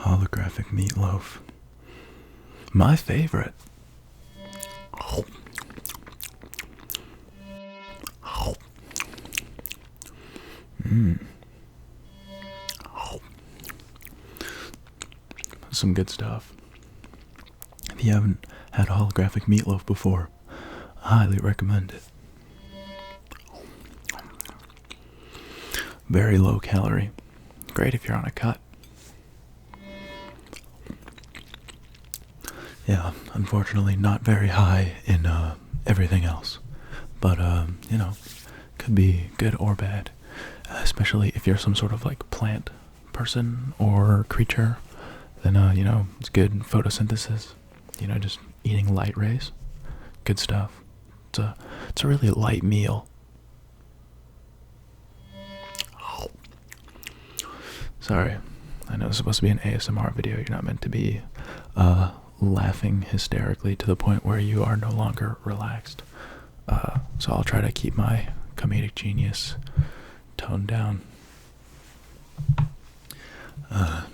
Holographic Meatloaf. My favorite. Some good stuff. If you haven't had holographic meatloaf before, I highly recommend it. Very low calorie. Great if you're on a cut. Yeah, unfortunately not very high in everything else. But, could be good or bad. Especially if you're some sort of like plant person or creature. Then, it's good photosynthesis. Just eating light rays. Good stuff. It's a really light meal. Sorry. I know it's supposed to be an ASMR video. You're not meant to be laughing hysterically to the point where you are no longer relaxed. So I'll try to keep my comedic genius toned down.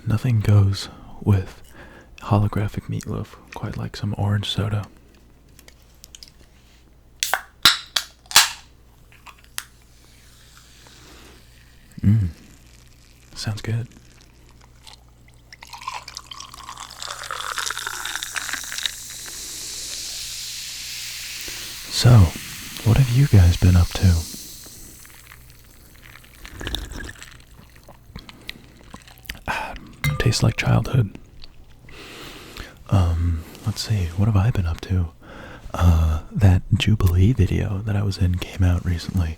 Nothing goes with holographic meatloaf quite like some orange soda. Sounds good. So, what have you guys been up to? Tastes like childhood. Let's see, what have I been up to? That Jubilee video that I was in came out recently.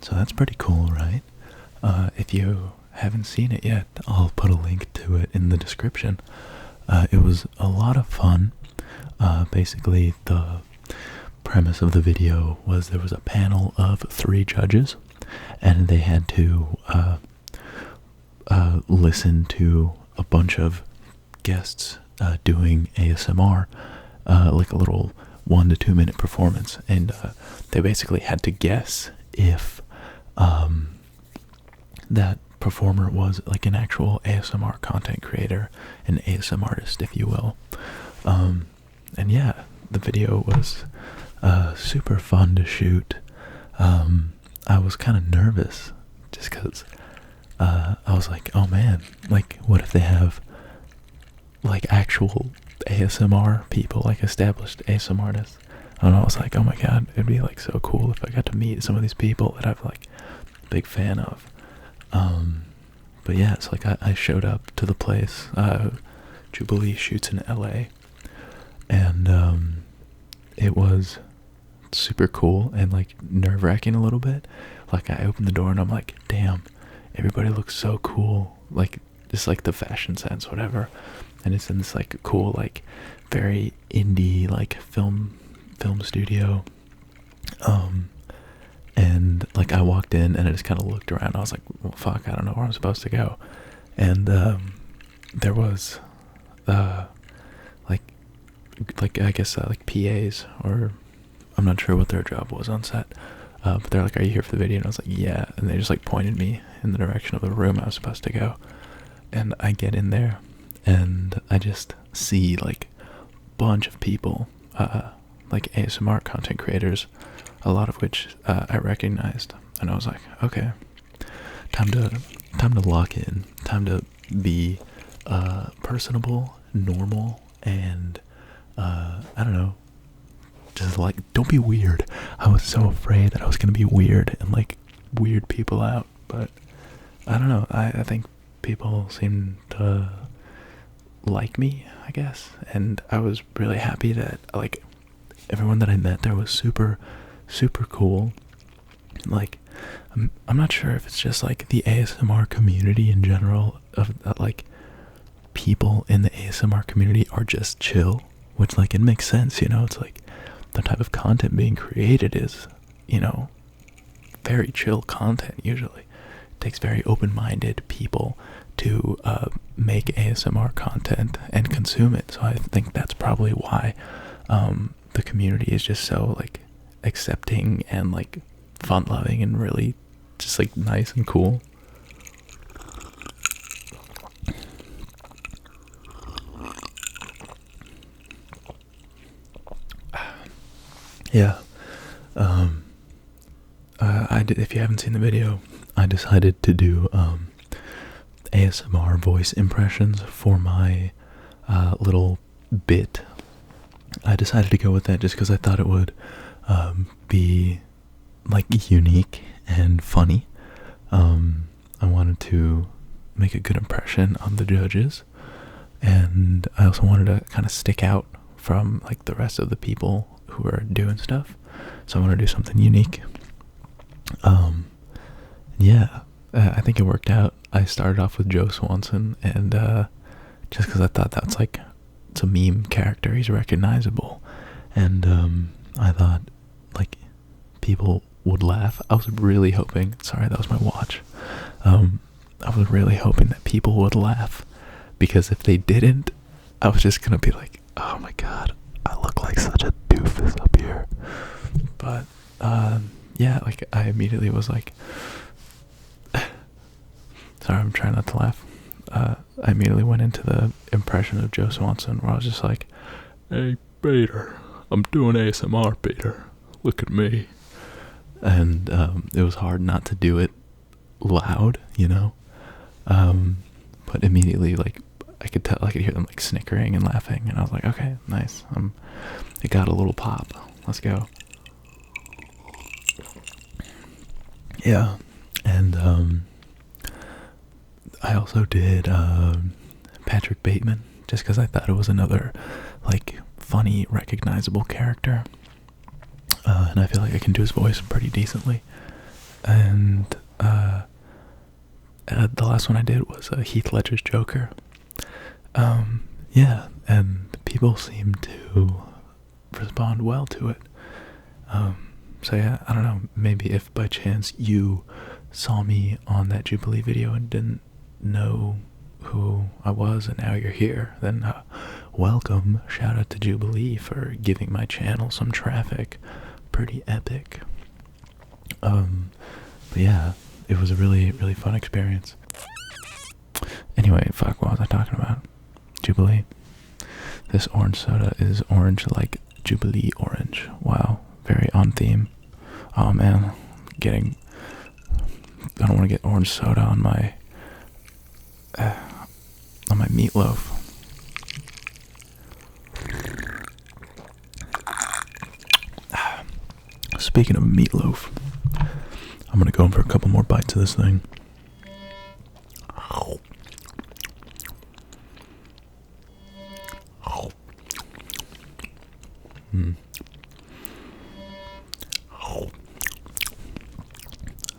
So that's pretty cool, right? If you haven't seen it yet, I'll put a link to it in the description. It was a lot of fun. Basically, the premise of the video was there was a panel of 3 judges, and they had to listen to a bunch of guests doing ASMR, like a little 1 to 2 minute performance, and they basically had to guess if that performer was like an actual ASMR content creator, an ASMR artist, if you will. And yeah, the video was super fun to shoot. I was kind of nervous just because I was like, oh man, like what if they have like actual ASMR people, like established ASMR artists? I don't know, I was like, oh my god, it'd be like so cool if I got to meet some of these people that I'm like a big fan of. But yeah, it's like I showed up to the place. Jubilee shoots in LA, and it was super cool and like nerve-wracking a little bit. Like I opened the door and I'm like, damn, everybody looks so cool, like just like the fashion sense, whatever. And it's in this like cool, like very indie like film studio. And like I walked in and I just kind of looked around. I was like, well, fuck, I don't know where I'm supposed to go. And there was like I guess like PAs, or I'm not sure what their job was on set. But they're like, are you here for the video? And I was like, yeah. And they just like pointed me in the direction of the room I was supposed to go. And I get in there and I just see like a bunch of people, like ASMR content creators, a lot of which I recognized. And I was like, okay, time to lock in, time to be personable, normal, and I don't know, just like, don't be weird. I was so afraid that I was gonna be weird and like weird people out, but I don't know, I think people seem to like me, I guess, and I was really happy that like everyone that I met there was super cool. Like I'm not sure if it's just like the ASMR community in general, of that like people in the ASMR community are just chill, which like it makes sense, it's like the type of content being created is, very chill content usually. It takes very open-minded people to make ASMR content and consume it. So I think that's probably why the community is just so like accepting and like fun-loving and really just like nice and cool. yeah. I did, if you haven't seen the video, I decided to do ASMR voice impressions for my little bit. I decided to go with that just because I thought it would be like unique and funny. I wanted to make a good impression on the judges, and I also wanted to kind of stick out from like the rest of the people who are doing stuff. So I want to do something unique. Yeah, I think it worked out. I started off with Joe Swanson, and just because I thought that's like, it's a meme character, he's recognizable, and I thought like people would laugh. I was really hoping, sorry, that was my watch. I was really hoping that people would laugh, because if they didn't, I was just gonna be like, oh my god, I look like such a doofus up here. But yeah, like I immediately was like, sorry, I'm trying not to laugh. I immediately went into the impression of Joe Swanson where I was just like, hey Peter, I'm doing ASMR, Peter, look at me. And it was hard not to do it loud, you know. But immediately, like, I could hear them like snickering and laughing, and I was like, okay, nice. It got a little pop. Let's go. Yeah, and I also did Patrick Bateman, just because I thought it was another like funny, recognizable character, and I feel like I can do his voice pretty decently. And the last one I did was Heath Ledger's Joker. Yeah, and people seem to respond well to it. So yeah, I don't know, maybe if by chance you saw me on that Jubilee video and didn't know who I was and now you're here, then welcome. Shout out to Jubilee for giving my channel some traffic. Pretty epic. But yeah, it was a really, really fun experience. Anyway, fuck, what was I talking about? Jubilee. This orange soda is orange like Jubilee orange. Wow, very on theme. Oh man, I don't want to get orange soda on my meatloaf. Speaking of meatloaf, I'm gonna go in for a couple more bites of this thing.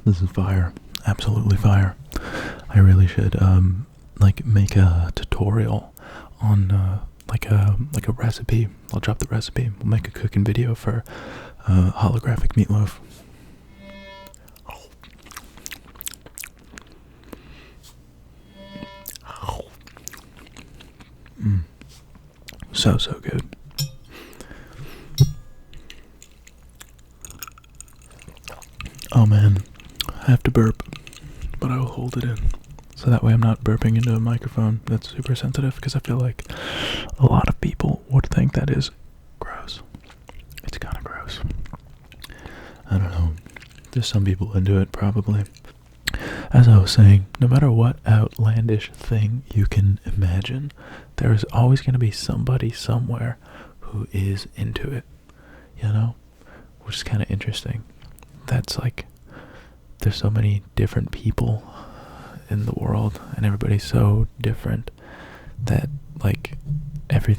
This is fire. Absolutely fire. I really should like make a tutorial on like a recipe. I'll drop the recipe. We'll make a cooking video for holographic meatloaf. So good. Oh man, I have to burp, but I will hold it in, so that way I'm not burping into a microphone that's super sensitive, because I feel like a lot of people would think that is gross. It's kind of gross. I don't know. There's some people into it, probably. As I was saying, no matter what outlandish thing you can imagine, there is always going to be somebody somewhere who is into it, you know? Which is kind of interesting. That's like, there's so many different people in the world, and everybody's so different that like every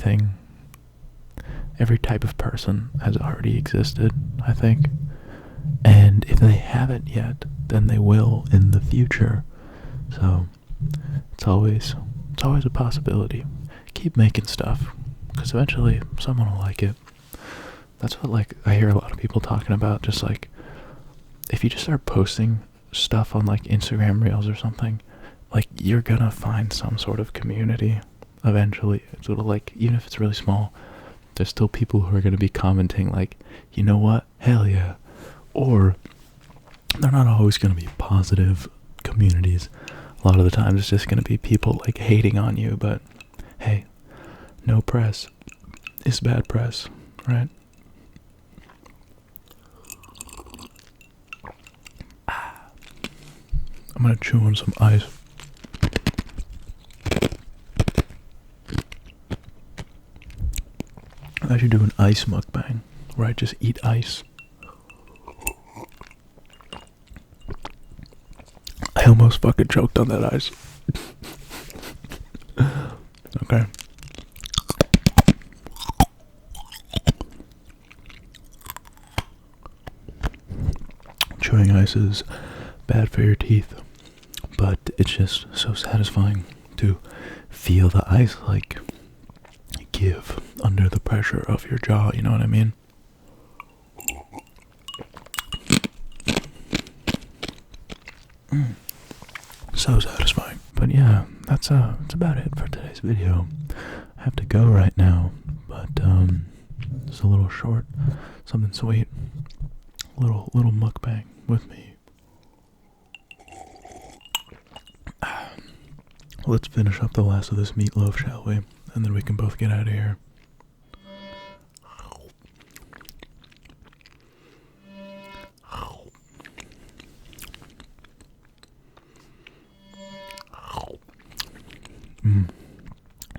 type of person has already existed, I think. And if they haven't yet, then they will in the future. So it's always a possibility. Keep making stuff, because eventually someone will like it. That's what like I hear a lot of people talking about, just like if you just start posting stuff on like Instagram Reels or something, like you're gonna find some sort of community eventually. It's like, even if it's really small, there's still people who are gonna be commenting like, you know what, hell yeah. Or they're not always gonna be positive communities. A lot of the times it's just gonna be people like hating on you, but hey, no press is bad press, right? I'm gonna chew on some ice. I should do an ice mukbang where I just eat ice. I almost fucking choked on that ice. Okay. Chewing ice is bad for your teeth, but it's just so satisfying to feel the ice like give under the pressure of your jaw, you know what I mean? So satisfying. But yeah, that's about it for today's video. I have to go right now, but it's a little short, something sweet, little mukbang with me. Let's finish up the last of this meatloaf, shall we? And then we can both get out of here.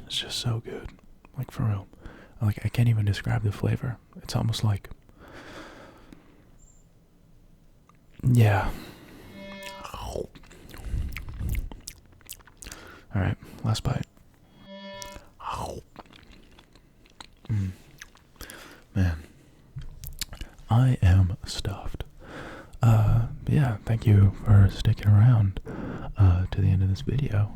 It's just so good. Like, for real. Like, I can't even describe the flavor. It's almost like... yeah. Alright, last bite. Man. I am stuffed. Yeah, thank you for sticking around to the end of this video.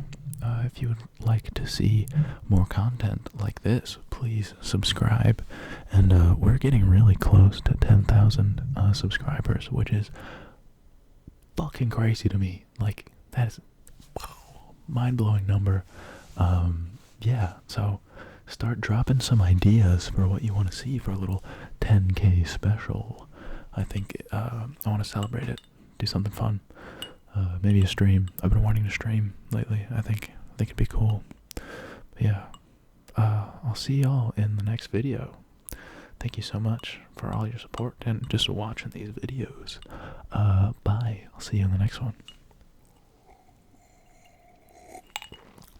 If you would like to see more content like this, please subscribe. And we're getting really close to 10,000 subscribers, which is fucking crazy to me. Like, that is mind-blowing number. Yeah, so start dropping some ideas for what you want to see for a little 10K special. I think I want to celebrate it, do something fun. Maybe a stream. I've been wanting to stream lately. I think it'd be cool. But yeah, I'll see y'all in the next video. Thank you so much for all your support and just watching these videos. Bye. I'll see you in the next one.